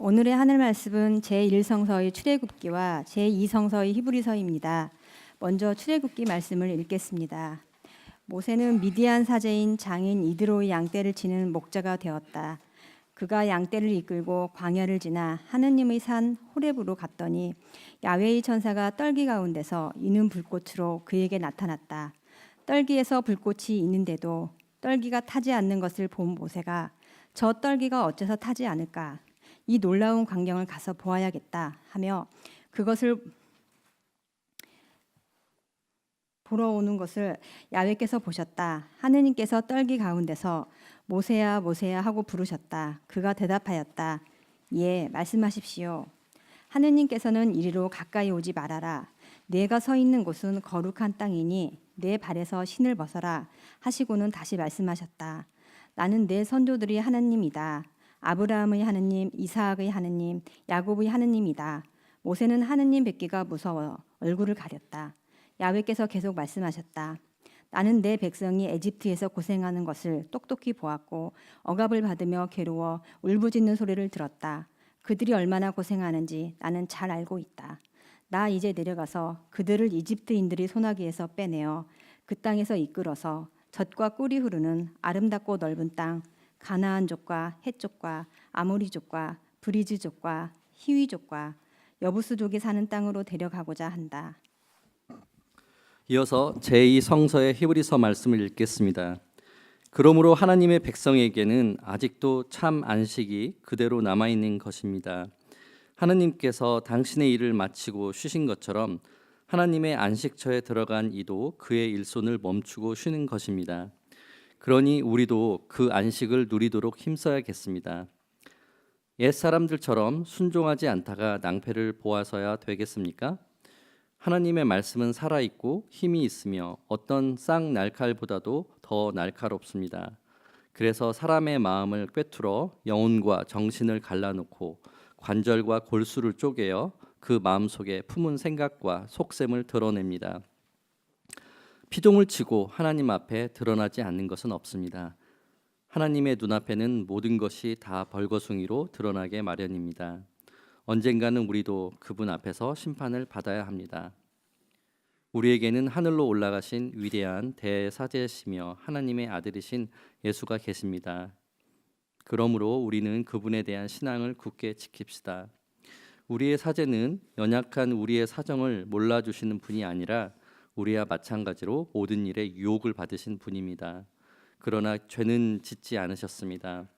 오늘의 하늘 말씀은 제1성서의 출애굽기와 제2성서의 히브리서입니다. 먼저 출애굽기 말씀을 읽겠습니다. 모세는 미디안 사제인 장인 이드로의 양떼를 치는 목자가 되었다. 그가 양떼를 이끌고 광야를 지나 하느님의 산 호렙으로 갔더니 야훼의 천사가 떨기 가운데서 이는 불꽃으로 그에게 나타났다. 떨기에서 불꽃이 있는데도 떨기가 타지 않는 것을 본 모세가 저 떨기가 어째서 타지 않을까? 이 놀라운 광경을 가서 보아야겠다 하며 그것을 보러 오는 것을 야훼께서 보셨다. 하느님께서 떨기 가운데서 모세야 모세야 하고 부르셨다. 그가 대답하였다. 예, 말씀하십시오. 하느님께서는 이리로 가까이 오지 말아라. 내가 서 있는 곳은 거룩한 땅이니 내 발에서 신을 벗어라 하시고는 다시 말씀하셨다. 나는 내 선조들의 하나님이다. 아브라함의 하느님, 이삭의 하느님, 야곱의 하느님이다. 모세는 하느님 뵙기가 무서워 얼굴을 가렸다. 야훼께서 계속 말씀하셨다. 나는 내 백성이 에집트에서 고생하는 것을 똑똑히 보았고 억압을 받으며 괴로워 울부짖는 소리를 들었다. 그들이 얼마나 고생하는지 나는 잘 알고 있다. 나 이제 내려가서 그들을 이집트인들의 손아귀에서 빼내어 그 땅에서 이끌어서 젖과 꿀이 흐르는 아름답고 넓은 땅 가나안족과 헷족과 아모리족과 브리즈족과 히위족과 여부스족이 사는 땅으로 데려가고자 한다. 이어서 제2성서의 히브리서 말씀을 읽겠습니다. 그러므로 하나님의 백성에게는 아직도 참 안식이 그대로 남아있는 것입니다. 하나님께서 당신의 일을 마치고 쉬신 것처럼 하나님의 안식처에 들어간 이도 그의 일손을 멈추고 쉬는 것입니다. 그러니 우리도 그 안식을 누리도록 힘써야겠습니다. 옛 사람들처럼 순종하지 않다가 낭패를 보아서야 되겠습니까? 하나님의 말씀은 살아있고 힘이 있으며 어떤 쌍날칼보다도 더 날카롭습니다. 그래서 사람의 마음을 꿰뚫어 영혼과 정신을 갈라놓고 관절과 골수를 쪼개어 그 마음속에 품은 생각과 속셈을 드러냅니다. 피동을 치고 하나님 앞에 드러나지 않는 것은 없습니다. 하나님의 눈앞에는 모든 것이 다 벌거숭이로 드러나게 마련입니다. 언젠가는 우리도 그분 앞에서 심판을 받아야 합니다. 우리에게는 하늘로 올라가신 위대한 대사제시며 하나님의 아들이신 예수가 계십니다. 그러므로 우리는 그분에 대한 신앙을 굳게 지킵시다. 우리의 사제는 연약한 우리의 사정을 몰라주시는 분이 아니라 우리와 마찬가지로 모든 일에 유혹을 받으신 분입니다. 그러나 죄는 짓지 않으셨습니다.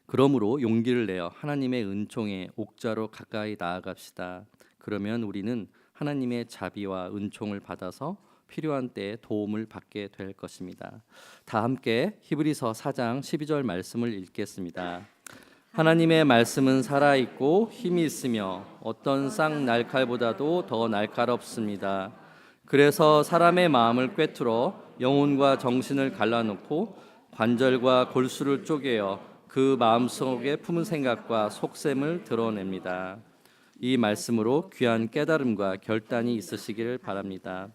그러므로 용기를 내어 하나님의 은총의 옥자로 가까이 나아갑시다. 그러면 우리는 하나님의 자비와 은총을 받아서 필요한 때에 도움을 받게 될 것입니다. 다 함께 히브리서 4장 12절 말씀을 읽겠습니다. 하나님의 말씀은 살아있고 힘이 있으며 어떤 쌍날칼보다도 더 날카롭습니다. 그래서 사람의 마음을 꿰뚫어 영혼과 정신을 갈라놓고 관절과 골수를 쪼개어 그 마음속에 품은 생각과 속셈을 드러냅니다. 이 말씀으로 귀한 깨달음과 결단이 있으시기를 바랍니다.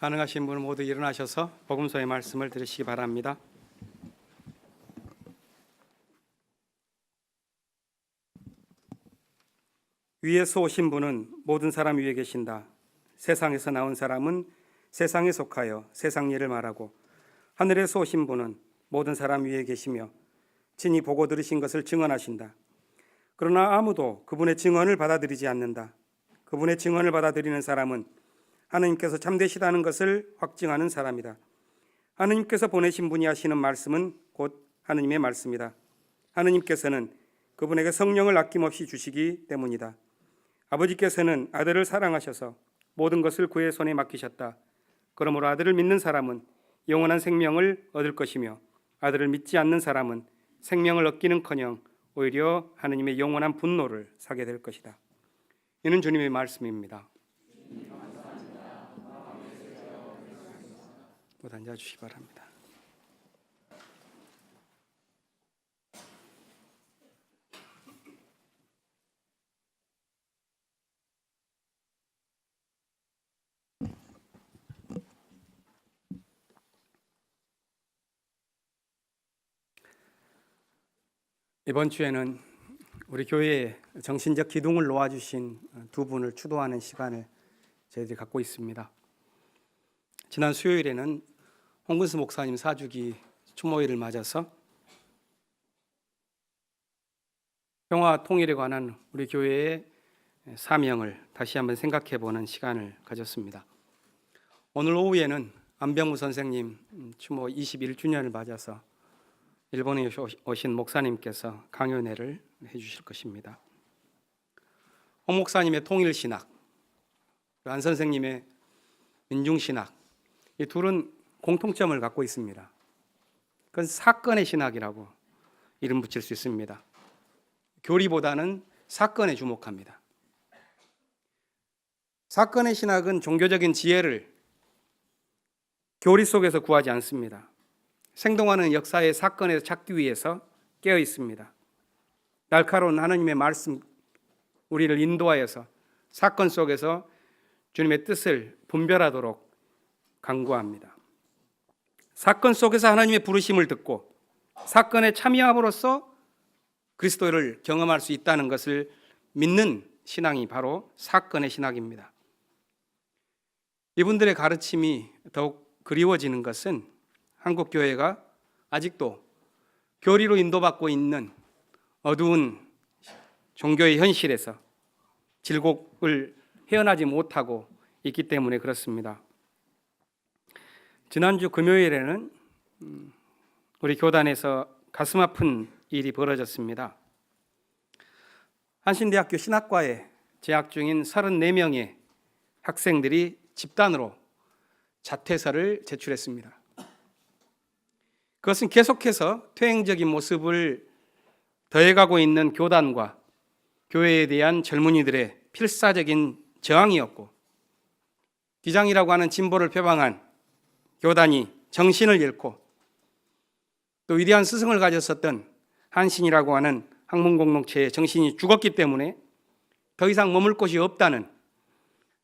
가능하신 분은 모두 일어나셔서 복음서의 말씀을 들으시기 바랍니다. 위에서 오신 분은 모든 사람 위에 계신다. 세상에서 나온 사람은 세상에 속하여 세상 일을 말하고 하늘에서 오신 분은 모든 사람 위에 계시며 친히 보고 들으신 것을 증언하신다. 그러나 아무도 그분의 증언을 받아들이지 않는다. 그분의 증언을 받아들이는 사람은 하나님께서 참되시다는 것을 확증하는 사람이다. 하나님께서 보내신 분이 하시는 말씀은 곧 하느님의 말씀이다. 하느님께서는 그분에게 성령을 아낌없이 주시기 때문이다. 아버지께서는 아들을 사랑하셔서 모든 것을 그의 손에 맡기셨다. 그러므로 아들을 믿는 사람은 영원한 생명을 얻을 것이며 아들을 믿지 않는 사람은 생명을 얻기는커녕 오히려 하느님의 영원한 분노를 사게 될 것이다. 이는 주님의 말씀입니다. 모두 앉아주시기 바랍니다. 이번 주에는 우리 교회에 정신적 기둥을 놓아주신 두 분을 추도하는 시간을 저희들이 갖고 있습니다. 지난 수요일에는 홍근수 목사님 사주기 추모일을 맞아서 평화 통일에 관한 우리 교회의 사명을 다시 한번 생각해 보는 시간을 가졌습니다. 오늘 오후에는 안병무 선생님 추모 21주년을 맞아서 일본에 오신 목사님께서 강연회를 해주실 것입니다. 홍 목사님의 통일신학, 안 선생님의 민중신학, 이 둘은 공통점을 갖고 있습니다. 그건 사건의 신학이라고 이름 붙일 수 있습니다. 교리보다는 사건에 주목합니다. 사건의 신학은 종교적인 지혜를 교리 속에서 구하지 않습니다. 생동하는 역사의 사건에서 찾기 위해서 깨어 있습니다. 날카로운 하나님의 말씀, 우리를 인도하여서 사건 속에서 주님의 뜻을 분별하도록 강구합니다. 사건 속에서 하나님의 부르심을 듣고 사건에 참여함으로써 그리스도를 경험할 수 있다는 것을 믿는 신앙이 바로 사건의 신학입니다. 이분들의 가르침이 더욱 그리워지는 것은 한국 교회가 아직도 교리로 인도받고 있는 어두운 종교의 현실에서 질곡을 헤어나지 못하고 있기 때문에 그렇습니다. 지난주 금요일에는 우리 교단에서 가슴 아픈 일이 벌어졌습니다. 한신대학교 신학과에 재학 중인 34명의 학생들이 집단으로 자퇴서를 제출했습니다. 그것은 계속해서 퇴행적인 모습을 더해가고 있는 교단과 교회에 대한 젊은이들의 필사적인 저항이었고, 기장이라고 하는 진보를 표방한 교단이 정신을 잃고 또 위대한 스승을 가졌었던 한신이라고 하는 학문 공동체의 정신이 죽었기 때문에 더 이상 머물 곳이 없다는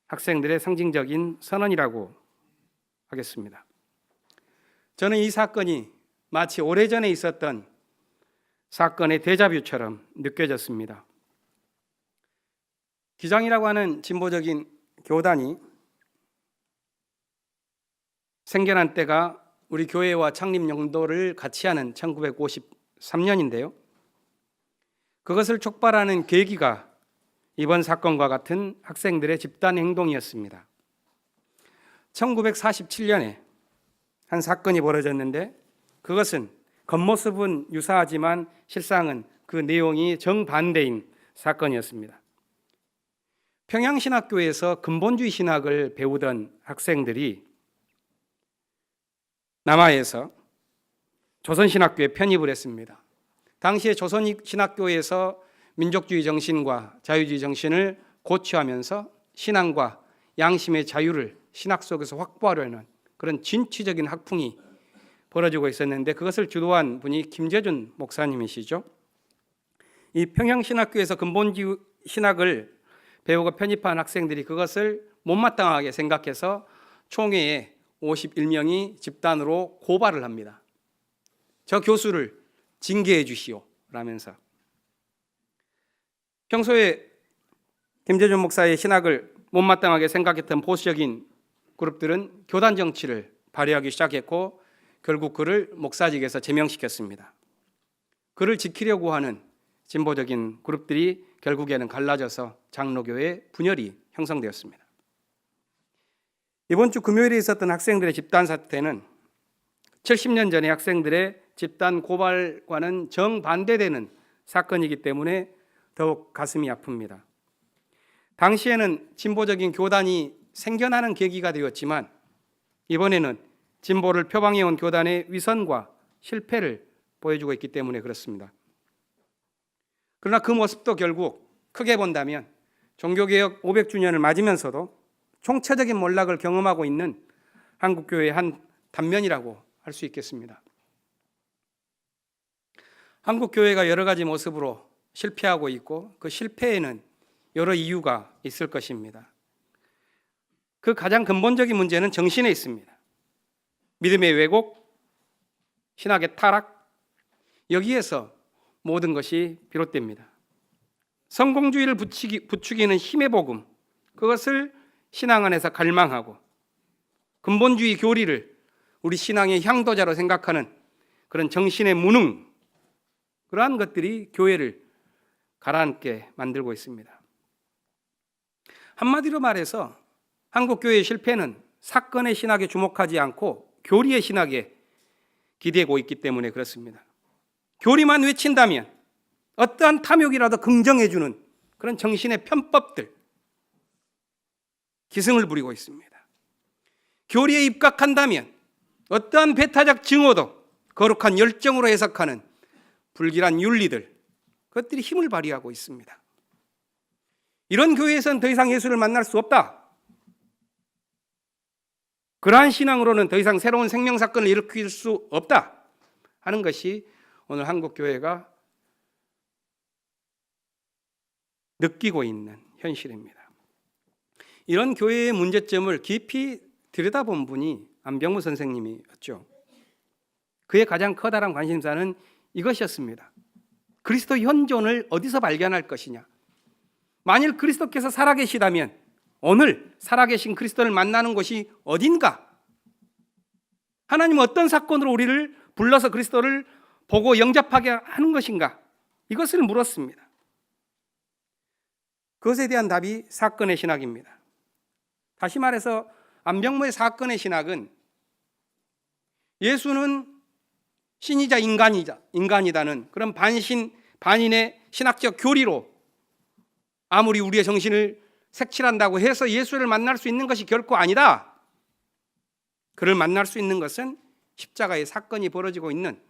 학생들의 상징적인 선언이라고 하겠습니다. 저는 이 사건이 마치 오래전에 있었던 사건의 데자뷰처럼 느껴졌습니다. 기장이라고 하는 진보적인 교단이 생겨난 때가 우리 교회와 창립 연도를 같이 하는 1953년인데요. 그것을 촉발하는 계기가 이번 사건과 같은 학생들의 집단 행동이었습니다. 1947년에 한 사건이 벌어졌는데 그것은 겉모습은 유사하지만 실상은 그 내용이 정반대인 사건이었습니다. 평양신학교에서 근본주의 신학을 배우던 학생들이 남하에서 조선신학교에 편입을 했습니다. 당시에 조선신학교에서 민족주의 정신과 자유주의 정신을 고취하면서 신앙과 양심의 자유를 신학 속에서 확보하려는 그런 진취적인 학풍이 벌어지고 있었는데 그것을 주도한 분이 김재준 목사님이시죠. 이 평양신학교에서 근본주의 신학을 배우고 편입한 학생들이 그것을 못마땅하게 생각해서 총회에 51명이 집단으로 고발을 합니다. 저 교수를 징계해 주시오 라면서. 평소에 김재준 목사의 신학을 못마땅하게 생각했던 보수적인 그룹들은 교단 정치를 발휘하기 시작했고 결국 그를 목사직에서 제명시켰습니다. 그를 지키려고 하는 진보적인 그룹들이 결국에는 갈라져서 장로교회 분열이 형성되었습니다. 이번 주 금요일에 있었던 학생들의 집단 사태는 70년 전의 학생들의 집단 고발과는 정반대되는 사건이기 때문에 더욱 가슴이 아픕니다. 당시에는 진보적인 교단이 생겨나는 계기가 되었지만 이번에는 진보를 표방해온 교단의 위선과 실패를 보여주고 있기 때문에 그렇습니다. 그러나 그 모습도 결국 크게 본다면 종교개혁 500주년을 맞으면서도 총체적인 몰락을 경험하고 있는 한국교회의 한 단면이라고 할 수 있겠습니다. 한국교회가 여러 가지 모습으로 실패하고 있고 그 실패에는 여러 이유가 있을 것입니다. 그 가장 근본적인 문제는 정신에 있습니다. 믿음의 왜곡, 신학의 타락, 여기에서 모든 것이 비롯됩니다. 성공주의를 부추기는 힘의 복음, 그것을 신앙 안에서 갈망하고 근본주의 교리를 우리 신앙의 향도자로 생각하는 그런 정신의 무능, 그러한 것들이 교회를 가라앉게 만들고 있습니다. 한마디로 말해서 한국 교회의 실패는 사건의 신학에 주목하지 않고 교리의 신학에 기대고 있기 때문에 그렇습니다. 교리만 외친다면 어떠한 탐욕이라도 긍정해주는 그런 정신의 편법들, 기승을 부리고 있습니다. 교리에 입각한다면 어떠한 배타적 증오도 거룩한 열정으로 해석하는 불길한 윤리들, 그것들이 힘을 발휘하고 있습니다. 이런 교회에서는 더 이상 예수를 만날 수 없다. 그러한 신앙으로는 더 이상 새로운 생명사건을 일으킬 수 없다 하는 것이 오늘 한국교회가 느끼고 있는 현실입니다. 이런 교회의 문제점을 깊이 들여다본 분이 안병무 선생님이었죠. 그의 가장 커다란 관심사는 이것이었습니다. 그리스도 현존을 어디서 발견할 것이냐. 만일 그리스도께서 살아계시다면 오늘 살아계신 그리스도를 만나는 곳이 어딘가? 하나님은 어떤 사건으로 우리를 불러서 그리스도를 보고 영접하게 하는 것인가? 이것을 물었습니다. 그것에 대한 답이 사건의 신학입니다. 다시 말해서 안병무의 사건의 신학은 예수는 신이자 인간이다는 그런 반인의 신학적 교리로 아무리 우리의 정신을 색칠한다고 해서 예수를 만날 수 있는 것이 결코 아니다. 그를 만날 수 있는 것은 십자가의 사건이 벌어지고 있는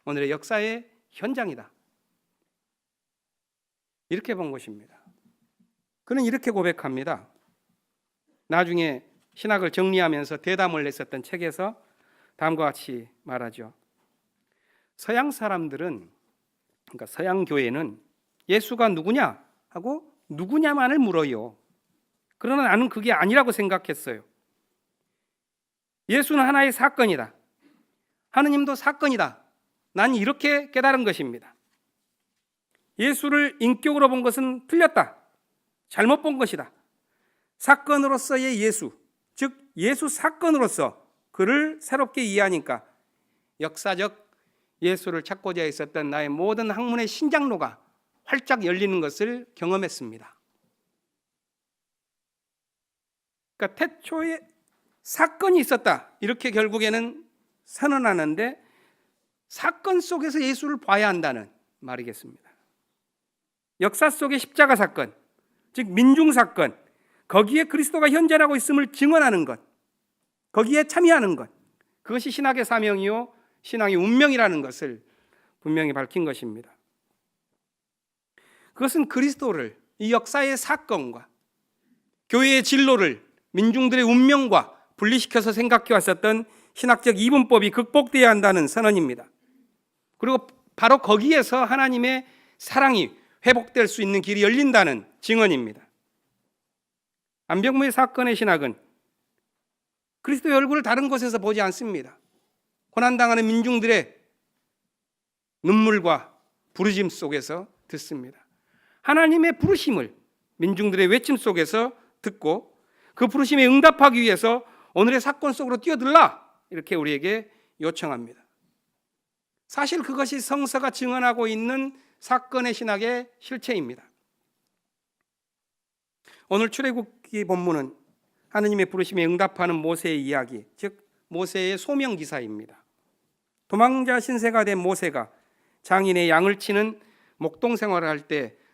오늘의 역사의 현장이다. 이렇게 본 것입니다. 그는 이렇게 고백합니다. 나중에 신학을 정리하면서 대담을 냈었던 책에서 다음과 같이 말하죠. 서양 사람들은, 그러니까 서양 교회는 예수가 누구냐 하고 누구냐만을 물어요. 그러나 나는 그게 아니라고 생각했어요. 예수는 하나의 사건이다. 하느님도 사건이다. 난 이렇게 깨달은 것입니다. 예수를 인격으로 본 것은 틀렸다. 잘못 본 것이다. 사건으로서의 예수, 즉 예수 사건으로서 그를 새롭게 이해하니까 역사적 예수를 찾고자 했었던 나의 모든 학문의 신장로가 활짝 열리는 것을 경험했습니다. 그러니까 태초에 사건이 있었다. 이렇게 결국에는 선언하는데 사건 속에서 예수를 봐야 한다는 말이겠습니다. 역사 속의 십자가 사건, 즉 민중 사건, 거기에 그리스도가 현존하고 있음을 증언하는 것, 거기에 참여하는 것, 그것이 신학의 사명이요 신앙의 운명이라는 것을 분명히 밝힌 것입니다. 그것은 그리스도를 이 역사의 사건과 교회의 진로를 민중들의 운명과 분리시켜서 생각해 왔었던 신학적 이분법이 극복되어야 한다는 선언입니다. 그리고 바로 거기에서 하나님의 사랑이 회복될 수 있는 길이 열린다는 증언입니다. 안병무의 사건의 신학은 그리스도의 얼굴을 다른 곳에서 보지 않습니다. 고난당하는 민중들의 눈물과 부르심 속에서 듣습니다. 하나님의 부르심을 민중들의 외침 속에서 듣고 그 부르심에 응답하기 위해서 오늘의 사건 속으로 뛰어들라 이렇게 우리에게 요청합니다. 사실 그것이 성서가 증언하고 있는 사건의 신학의 실체입니다. 오늘 출애굽기 본문은 하느님의 부르심에 응답하는 모세의 이야기, 즉 모세의 소명 기사입니다. 도망자 신세가 된 모세가 장인의 양을 치는 목동 생활을 할 때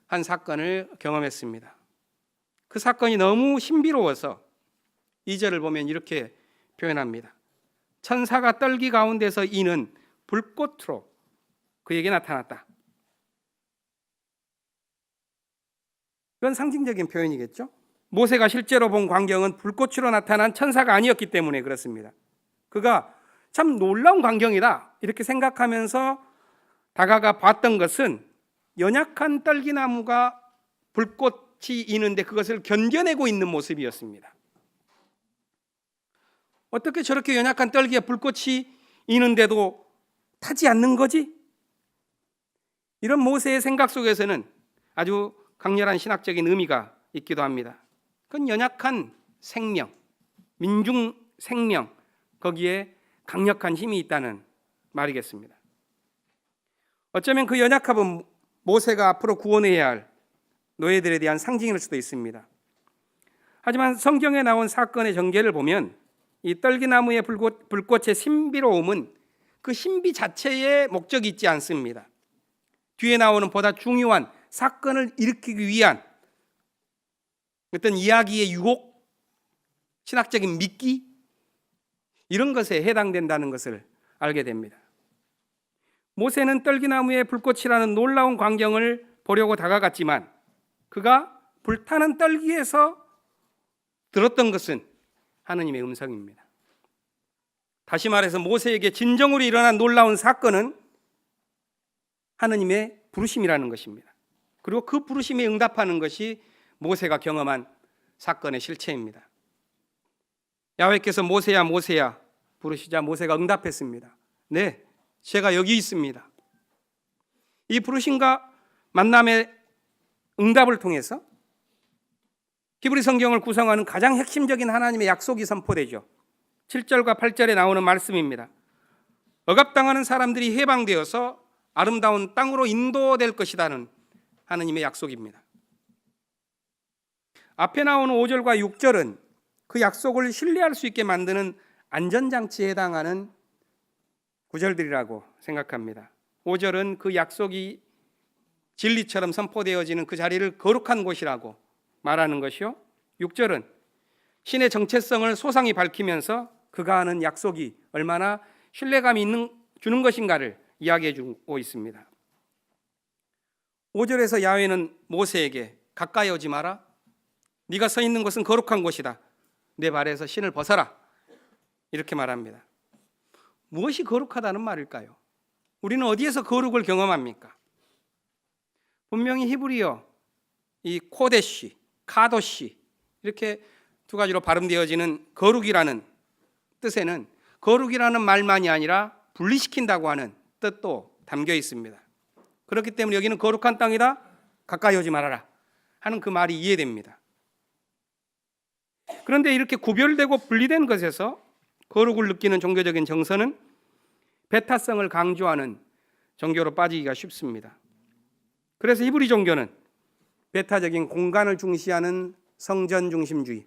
한 사건을 경험했습니다. 그 사건이 너무 신비로워서 2절을 보면 이렇게 표현합니다. 천사가 떨기 가운데서 이는 불꽃으로 그에게 나타났다. 이건 상징적인 표현이겠죠. 모세가 실제로 본 광경은 불꽃으로 나타난 천사가 아니었기 때문에 그렇습니다. 그가 참 놀라운 광경이다 이렇게 생각하면서 다가가 봤던 것은 연약한 떨기나무가 불꽃이 이는데 그것을 견뎌내고 있는 모습이었습니다. 어떻게 저렇게 연약한 떨기에 불꽃이 이는데도 타지 않는 거지? 이런 모세의 생각 속에서는 아주 강렬한 신학적인 의미가 있기도 합니다. 그건 연약한 생명, 민중 생명, 거기에 강력한 힘이 있다는 말이겠습니다. 어쩌면 그 연약함은 모세가 앞으로 구원해야 할 노예들에 대한 상징일 수도 있습니다. 하지만 성경에 나온 사건의 전개를 보면 이 떨기나무의 불꽃의 신비로움은 그 신비 자체에 목적이 있지 않습니다. 뒤에 나오는 보다 중요한 사건을 일으키기 위한 어떤 이야기의 유혹, 신학적인 미끼 이런 것에 해당된다는 것을 알게 됩니다. 모세는 떨기나무의 불꽃이라는 놀라운 광경을 보려고 다가갔지만 그가 불타는 떨기에서 들었던 것은 하느님의 음성입니다. 다시 말해서 모세에게 진정으로 일어난 놀라운 사건은 하느님의 부르심이라는 것입니다. 그리고 그 부르심에 응답하는 것이 모세가 경험한 사건의 실체입니다. 야훼께서 모세야 모세야 부르시자 모세가 응답했습니다. 네, 제가 여기 있습니다. 이 부르심과 만남의 응답을 통해서 히브리 성경을 구성하는 가장 핵심적인 하나님의 약속이 선포되죠. 7절과 8절에 나오는 말씀입니다. 억압당하는 사람들이 해방되어서 아름다운 땅으로 인도될 것이라는 하나님의 약속입니다. 앞에 나오는 5절과 6절은 그 약속을 신뢰할 수 있게 만드는 안전장치에 해당하는 구절들이라고 생각합니다. 5절은 그 약속이 진리처럼 선포되어지는 그 자리를 거룩한 곳이라고 말하는 것이요. 6절은 신의 정체성을 소상히 밝히면서 그가 하는 약속이 얼마나 신뢰감이 주는 것인가를 이야기해 주고 있습니다. 5절에서 야훼는 모세에게 가까이 오지 마라. 네가 서 있는 곳은 거룩한 곳이다. 내 발에서 신을 벗어라. 이렇게 말합니다. 무엇이 거룩하다는 말일까요? 우리는 어디에서 거룩을 경험합니까? 분명히 히브리어 이 코데시, 카도시 이렇게 두 가지로 발음되어지는 거룩이라는 뜻에는 거룩이라는 말만이 아니라 분리시킨다고 하는 뜻도 담겨 있습니다. 그렇기 때문에 여기는 거룩한 땅이다, 가까이 오지 말아라 하는 그 말이 이해됩니다. 그런데 이렇게 구별되고 분리된 것에서 거룩을 느끼는 종교적인 정서는 배타성을 강조하는 종교로 빠지기가 쉽습니다. 그래서 히브리 종교는 배타적인 공간을 중시하는 성전 중심주의,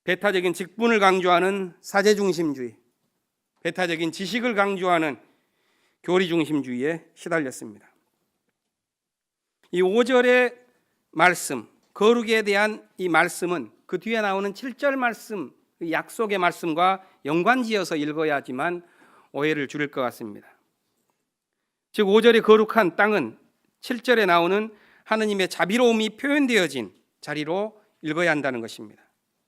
배타적인 직분을 강조하는 사제 중심주의, 배타적인 지식을 강조하는 교리 중심주의에 시달렸습니다. 이 5절의 말씀, 거룩에 대한 이 말씀은 그 뒤에 나오는 7절 말씀, 약속의 말씀과 연관지어서 읽어야 하지만 오해를 줄일 것 같습니다. 즉 5절의 거룩한 땅은 7절에 나오는 하느님의 자비로움이 표현되어진 자리로 읽어야 한다는 것입니다.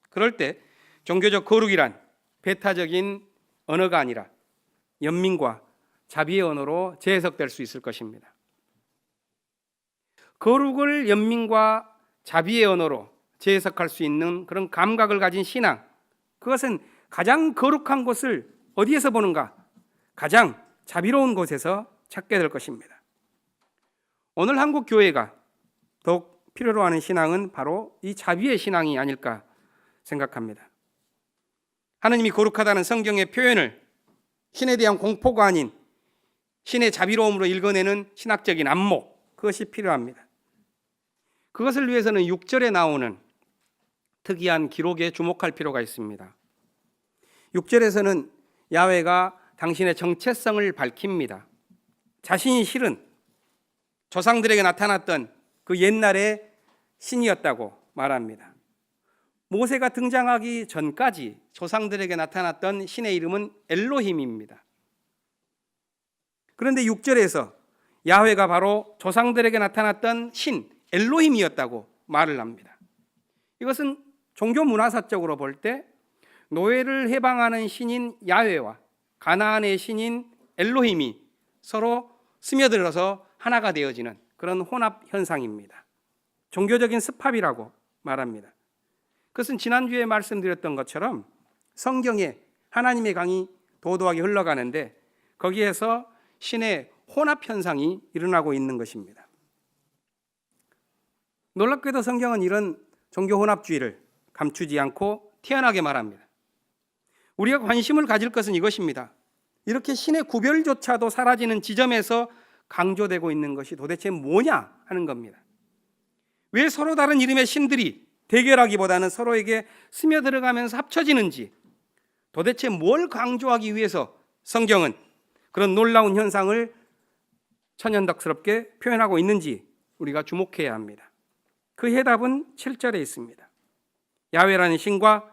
그럴 때 종교적 거룩이란 배타적인 언어가 아니라 연민과 자비의 언어로 재해석될 수 있을 것입니다. 거룩을 연민과 자비의 언어로 재해석할 수 있는 그런 감각을 가진 신앙, 그것은 가장 거룩한 곳을 어디에서 보는가? 가장 자비로운 곳에서 찾게 될 것입니다. 오늘 한국 교회가 더욱 필요로 하는 신앙은 바로 이 자비의 신앙이 아닐까 생각합니다. 하느님이 거룩하다는 성경의 표현을 신에 대한 공포가 아닌 신의 자비로움으로 읽어내는 신학적인 안목, 그것이 필요합니다. 그것을 위해서는 6절에 나오는 특이한 기록에 주목할 필요가 있습니다. 6절에서는 야훼가 당신의 정체성을 밝힙니다. 자신이 실은 조상들에게 나타났던 그 옛날의 신이었다고 말합니다. 모세가 등장하기 전까지 조상들에게 나타났던 신의 이름은 엘로힘입니다. 그런데 6절에서 야훼가 바로 조상들에게 나타났던 신 엘로힘이었다고 말을 합니다. 이것은 종교 문화사적으로 볼 때 노예를 해방하는 신인 야훼와 가나안의 신인 엘로힘이 서로 스며들어서 하나가 되어지는 그런 혼합 현상입니다. 종교적인 습합이라고 말합니다. 그것은 지난주에 말씀드렸던 것처럼 성경에 하나님의 강이 도도하게 흘러가는데 거기에서 신의 혼합 현상이 일어나고 있는 것입니다. 놀랍게도 성경은 이런 종교 혼합주의를 감추지 않고 태연하게 말합니다. 우리가 관심을 가질 것은 이것입니다. 이렇게 신의 구별조차도 사라지는 지점에서 강조되고 있는 것이 도대체 뭐냐 하는 겁니다. 왜 서로 다른 이름의 신들이 대결하기보다는 서로에게 스며들어가면서 합쳐지는지, 도대체 뭘 강조하기 위해서 성경은 그런 놀라운 현상을 천연덕스럽게 표현하고 있는지 우리가 주목해야 합니다. 그 해답은 7절에 있습니다. 야훼라는 신과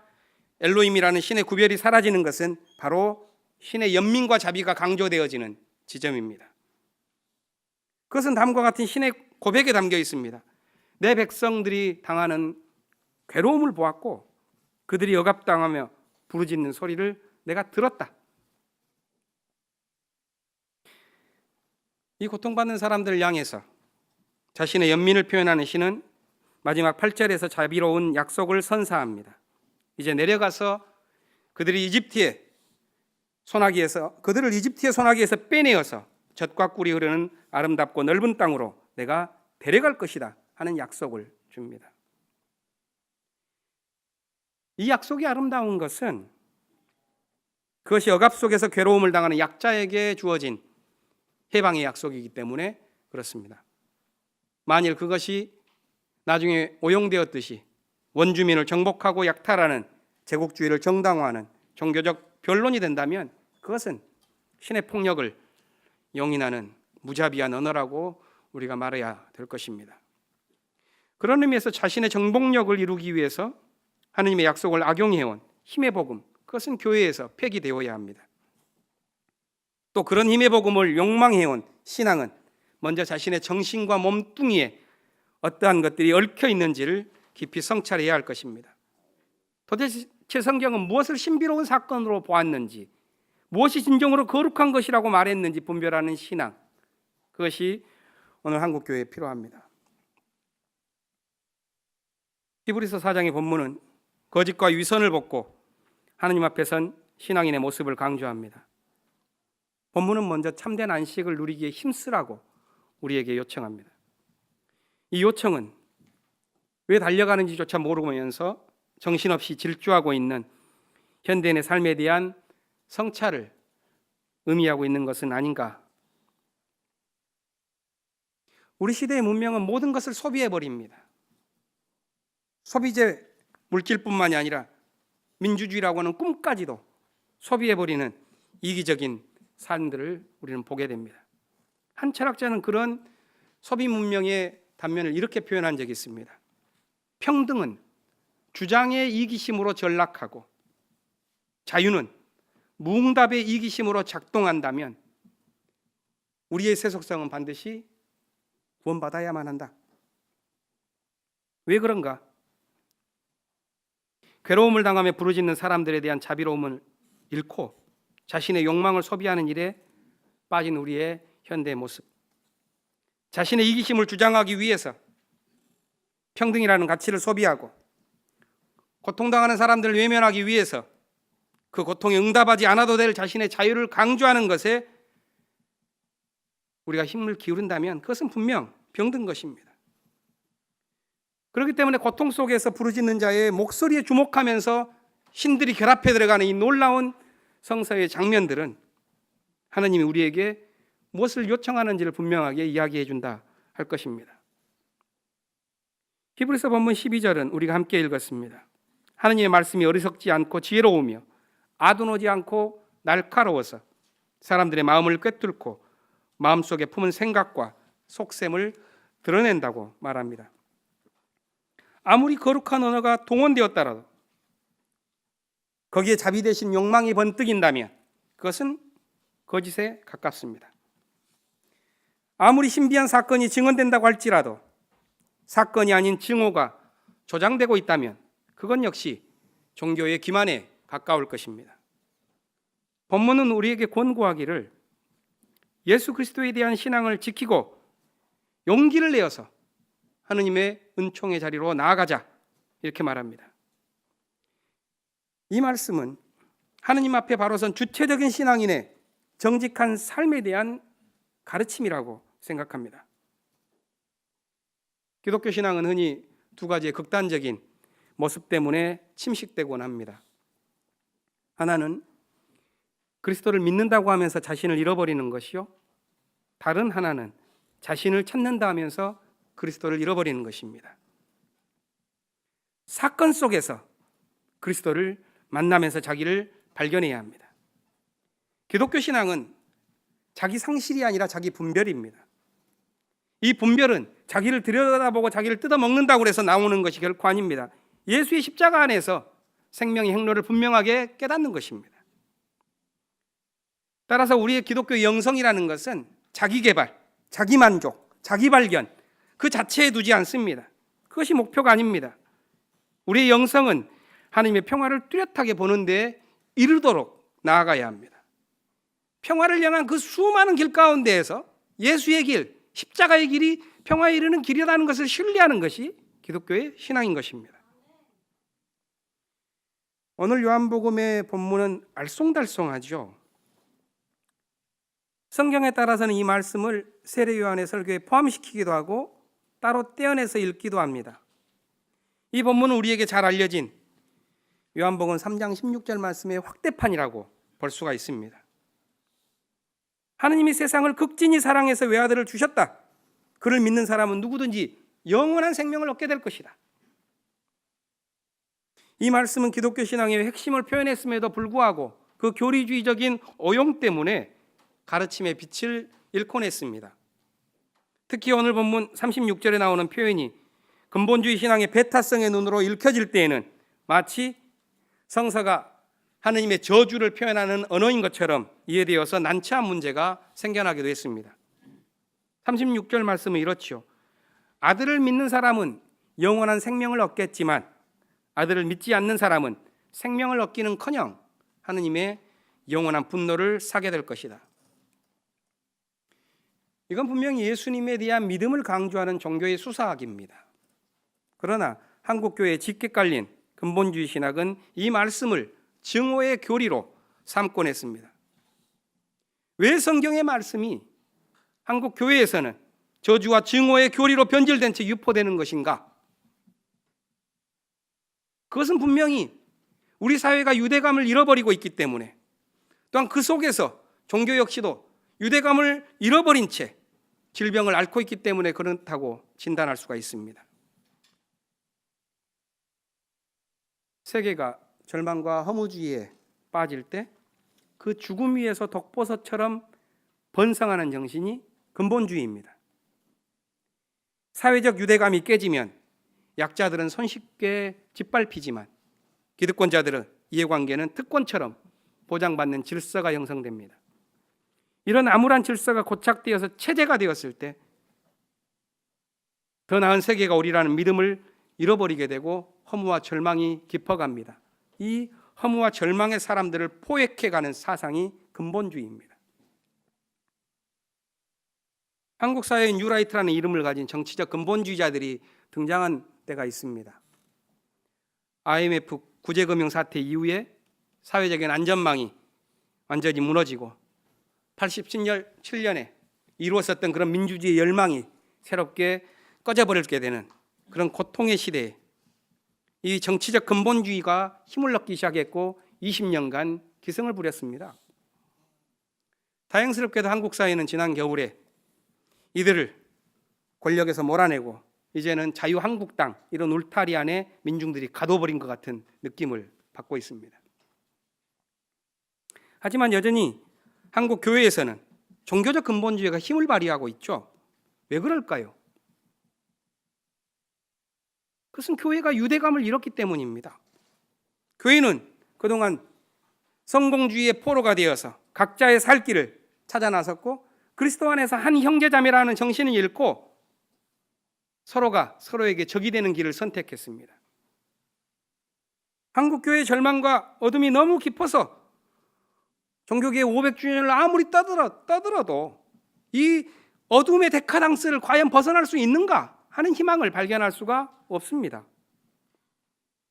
엘로힘이라는 신의 구별이 사라지는 것은 바로 신의 연민과 자비가 강조되어지는 지점입니다. 그것은 다음과 같은 신의 고백에 담겨 있습니다. 내 백성들이 당하는 괴로움을 보았고 그들이 억압당하며 부르짖는 소리를 내가 들었다. 이 고통받는 사람들을 향해서 자신의 연민을 표현하는 신은 마지막 8절에서 자비로운 약속을 선사합니다. 이제 내려가서 그들을 이집트의 소나기에서 빼내어서 젖과 꿀이 흐르는 아름답고 넓은 땅으로 내가 데려갈 것이다 하는 약속을 줍니다. 이 약속이 아름다운 것은 그것이 억압 속에서 괴로움을 당하는 약자에게 주어진 해방의 약속이기 때문에 그렇습니다. 만일 그것이 나중에 오용되었듯이 원주민을 정복하고 약탈하는 제국주의를 정당화하는 종교적 변론이 된다면 그것은 신의 폭력을 용인하는 무자비한 언어라고 우리가 말해야 될 것입니다. 그런 의미에서 자신의 정복력을 이루기 위해서 하느님의 약속을 악용해온 힘의 복음, 그것은 교회에서 폐기되어야 합니다. 또 그런 힘의 복음을 욕망해온 신앙은 먼저 자신의 정신과 몸뚱이에 어떠한 것들이 얽혀 있는지를 깊이 성찰해야 할 것입니다. 도대체 성경은 무엇을 신비로운 사건으로 보았는지, 무엇이 진정으로 거룩한 것이라고 말했는지 분별하는 신앙, 그것이 오늘 한국 교회에 필요합니다. 히브리서 4장의 본문은 거짓과 위선을 벗고 하나님 앞에 선 신앙인의 모습을 강조합니다. 본문은 먼저 참된 안식을 누리기에 힘쓰라고 우리에게 요청합니다. 이 요청은 왜 달려가는지조차 모르면서 정신없이 질주하고 있는 현대인의 삶에 대한 성찰을 의미하고 있는 것은 아닌가. 우리 시대의 문명은 모든 것을 소비해버립니다. 소비재 물질뿐만이 아니라 민주주의라고 하는 꿈까지도 소비해버리는 이기적인 삶들을 우리는 보게 됩니다. 한 철학자는 그런 소비 문명의 단면을 이렇게 표현한 적이 있습니다. 평등은 주장의 이기심으로 전락하고 자유는 무응답의 이기심으로 작동한다면 우리의 세속성은 반드시 구원받아야만 한다. 왜 그런가? 괴로움을 당하며 부르짖는 사람들에 대한 자비로움을 잃고 자신의 욕망을 소비하는 일에 빠진 우리의 현대 모습, 자신의 이기심을 주장하기 위해서 평등이라는 가치를 소비하고 고통당하는 사람들을 외면하기 위해서 그 고통에 응답하지 않아도 될 자신의 자유를 강조하는 것에 우리가 힘을 기울인다면 그것은 분명 병든 것입니다. 그렇기 때문에 고통 속에서 부르짖는 자의 목소리에 주목하면서 신들이 결합해 들어가는 이 놀라운 성서의 장면들은 하나님이 우리에게 무엇을 요청하는지를 분명하게 이야기해 준다 할 것입니다. 히브리서 본문 12절은 우리가 함께 읽었습니다. 하느님의 말씀이 어리석지 않고 지혜로우며 아둔하지 않고 날카로워서 사람들의 마음을 꿰뚫고 마음속에 품은 생각과 속셈을 드러낸다고 말합니다. 아무리 거룩한 언어가 동원되었더라도 거기에 자비되신 욕망이 번뜩인다면 그것은 거짓에 가깝습니다. 아무리 신비한 사건이 증언된다고 할지라도 사건이 아닌 증오가 조장되고 있다면 그건 역시 종교의 기만에 가까울 것입니다. 본문은 우리에게 권고하기를 예수 그리스도에 대한 신앙을 지키고 용기를 내어서 하느님의 은총의 자리로 나아가자 이렇게 말합니다. 이 말씀은 하느님 앞에 바로 선 주체적인 신앙인의 정직한 삶에 대한 가르침이라고 생각합니다. 기독교 신앙은 흔히 두 가지의 극단적인 모습 때문에 침식되곤 합니다. 하나는 그리스도를 믿는다고 하면서 자신을 잃어버리는 것이요, 다른 하나는 자신을 찾는다 하면서 그리스도를 잃어버리는 것입니다. 사건 속에서 그리스도를 만나면서 자기를 발견해야 합니다. 기독교 신앙은 자기 상실이 아니라 자기 분별입니다. 이 분별은 자기를 들여다보고 자기를 뜯어먹는다고 해서 나오는 것이 결코 아닙니다. 예수의 십자가 안에서 생명의 행로를 분명하게 깨닫는 것입니다. 따라서 우리의 기독교 영성이라는 것은 자기 개발, 자기 만족, 자기 발견 그 자체에 두지 않습니다. 그것이 목표가 아닙니다. 우리의 영성은 하나님의 평화를 뚜렷하게 보는 데 이르도록 나아가야 합니다. 평화를 향한 그 수많은 길 가운데에서 예수의 길, 십자가의 길이 평화에 이르는 길이라는 것을 신뢰하는 것이 기독교의 신앙인 것입니다. 오늘 요한복음의 본문은 알쏭달쏭하죠. 성경에 따라서는 이 말씀을 세례 요한의 설교에 포함시키기도 하고 따로 떼어내서 읽기도 합니다. 이 본문은 우리에게 잘 알려진 요한복음 3장 16절 말씀의 확대판이라고 볼 수가 있습니다. 하느님이 세상을 극진히 사랑해서 외아들을 주셨다. 그를 믿는 사람은 누구든지 영원한 생명을 얻게 될 것이다. 이 말씀은 기독교 신앙의 핵심을 표현했음에도 불구하고 그 교리주의적인 오용 때문에 가르침의 빛을 잃곤 했습니다. 특히 오늘 본문 36절에 나오는 표현이 근본주의 신앙의 배타성의 눈으로 읽혀질 때에는 마치 성서가 하느님의 저주를 표현하는 언어인 것처럼 이해되어서 난처한 문제가 생겨나기도 했습니다. 36절 말씀은 이렇지요. 아들을 믿는 사람은 영원한 생명을 얻겠지만 아들을 믿지 않는 사람은 생명을 얻기는커녕 하느님의 영원한 분노를 사게 될 것이다. 이건 분명히 예수님에 대한 믿음을 강조하는 종교의 수사학입니다. 그러나 한국교회에 짙게 깔린 근본주의 신학은 이 말씀을 증오의 교리로 삼곤 했습니다. 왜 성경의 말씀이 한국 교회에서는 저주와 증오의 교리로 변질된 채 유포되는 것인가? 그것은 분명히 우리 사회가 유대감을 잃어버리고 있기 때문에, 또한 그 속에서 종교 역시도 유대감을 잃어버린 채 질병을 앓고 있기 때문에 그렇다고 진단할 수가 있습니다. 세계가 절망과 허무주의에 빠질 때 그 죽음 위에서 독버섯처럼 번성하는 정신이 근본주의입니다. 사회적 유대감이 깨지면 약자들은 손쉽게 짓밟히지만 기득권자들은 이해관계는 특권처럼 보장받는 질서가 형성됩니다. 이런 암울한 질서가 고착되어서 체제가 되었을 때 더 나은 세계가 오리라는 믿음을 잃어버리게 되고 허무와 절망이 깊어갑니다. 이 허무와 절망의 사람들을 포획해가는 사상이 근본주의입니다. 한국 사회에 뉴라이트라는 이름을 가진 정치적 근본주의자들이 등장한 때가 있습니다. IMF 구제금융 사태 이후에 사회적인 안전망이 완전히 무너지고 87년에 이루었었던 그런 민주주의 열망이 새롭게 꺼져버리게 되는 그런 고통의 시대에 이 정치적 근본주의가 힘을 얻기 시작했고 20년간 기승을 부렸습니다. 다행스럽게도 한국 사회는 지난 겨울에 이들을 권력에서 몰아내고 이제는 자유한국당 이런 울타리 안에 민중들이 가둬버린 것 같은 느낌을 받고 있습니다. 하지만 여전히 한국 교회에서는 종교적 근본주의가 힘을 발휘하고 있죠. 왜 그럴까요? 그것은 교회가 유대감을 잃었기 때문입니다. 교회는 그동안 성공주의의 포로가 되어서 각자의 살 길을 찾아 나섰고 그리스도 안에서 한 형제자매라는 정신을 잃고 서로가 서로에게 적이 되는 길을 선택했습니다. 한국 교회의 절망과 어둠이 너무 깊어서 종교개혁 500주년을 아무리 떠들어도 이 어둠의 데카당스를 과연 벗어날 수 있는가 하는 희망을 발견할 수가 없습니다.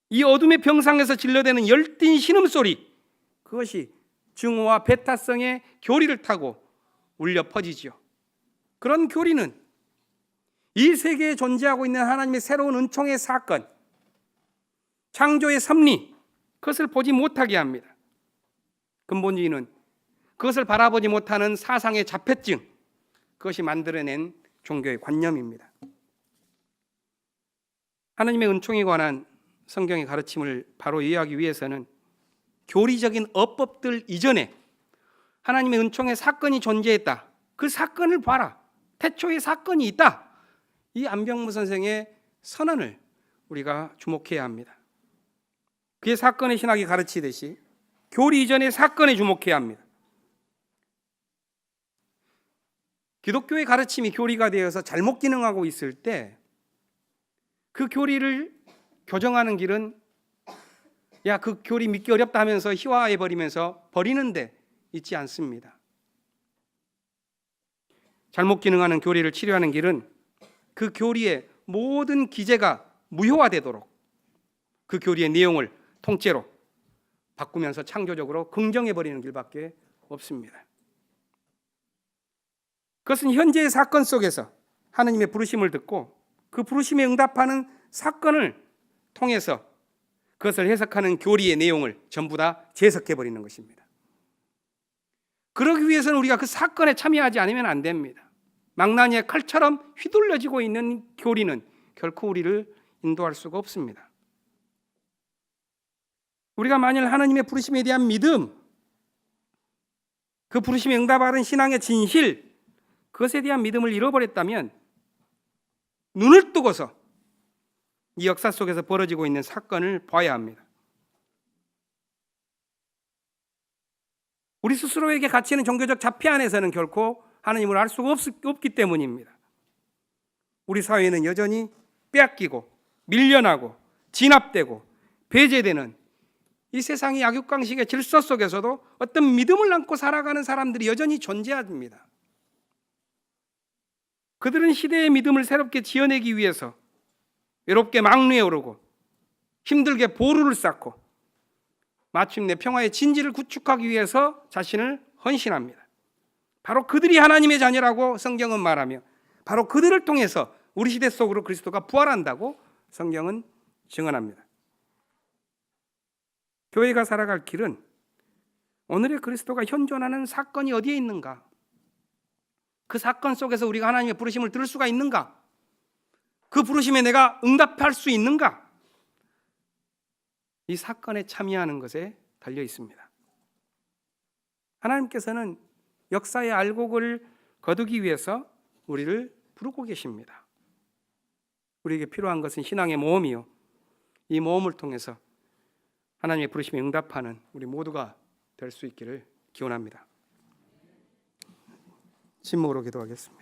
이 어둠의 병상에서 질러대는 열띤 신음소리, 그것이 증오와 배타성의 교리를 타고 울려 퍼지죠. 그런 교리는 이 세계에 존재하고 있는 하나님의 새로운 은총의 사건, 창조의 섭리, 그것을 보지 못하게 합니다. 근본주의는 그것을 바라보지 못하는 사상의 자폐증, 그것이 만들어낸 종교의 관념입니다. 하나님의 은총에 관한 성경의 가르침을 바로 이해하기 위해서는 교리적인 어법들 이전에 하나님의 은총의 사건이 존재했다. 그 사건을 봐라. 태초의 사건이 있다. 이 안병무 선생의 선언을 우리가 주목해야 합니다. 그의 사건의 신학이 가르치듯이 교리 이전의 사건에 주목해야 합니다. 기독교의 가르침이 교리가 되어서 잘못 기능하고 있을 때 그 교리를 교정하는 길은 야, 그 교리 믿기 어렵다 하면서 희화해버리면서 버리는데 있지 않습니다. 잘못 기능하는 교리를 치료하는 길은 그 교리의 모든 기제가 무효화되도록 그 교리의 내용을 통째로 바꾸면서 창조적으로 긍정해버리는 길밖에 없습니다. 그것은 현재의 사건 속에서 하나님의 부르심을 듣고 그 부르심에 응답하는 사건을 통해서 그것을 해석하는 교리의 내용을 전부 다 재해석해버리는 것입니다. 그러기 위해서는 우리가 그 사건에 참여하지 않으면 안 됩니다. 망나니의 칼처럼 휘둘러지고 있는 교리는 결코 우리를 인도할 수가 없습니다. 우리가 만일 하나님의 부르심에 대한 믿음, 그 부르심에 응답하는 신앙의 진실, 그것에 대한 믿음을 잃어버렸다면 눈을 뜨고서 이 역사 속에서 벌어지고 있는 사건을 봐야 합니다. 우리 스스로에게 갇히는 종교적 자폐 안에서는 결코 하나님을 알 수가 없기 때문입니다. 우리 사회는 여전히 빼앗기고 밀려나고 진압되고 배제되는 이 세상의 약육강식의 질서 속에서도 어떤 믿음을 안고 살아가는 사람들이 여전히 존재합니다. 그들은 시대의 믿음을 새롭게 지어내기 위해서 외롭게 막루에 오르고 힘들게 보루를 쌓고 마침내 평화의 진지를 구축하기 위해서 자신을 헌신합니다. 바로 그들이 하나님의 자녀라고 성경은 말하며 바로 그들을 통해서 우리 시대 속으로 그리스도가 부활한다고 성경은 증언합니다. 교회가 살아갈 길은 오늘의 그리스도가 현존하는 사건이 어디에 있는가? 그 사건 속에서 우리가 하나님의 부르심을 들을 수가 있는가? 그 부르심에 내가 응답할 수 있는가? 이 사건에 참여하는 것에 달려 있습니다. 하나님께서는 역사의 알곡을 거두기 위해서 우리를 부르고 계십니다. 우리에게 필요한 것은 신앙의 모험이요, 이 모험을 통해서 하나님의 부르심에 응답하는 우리 모두가 될 수 있기를 기원합니다. 침묵으로 기도하겠습니다.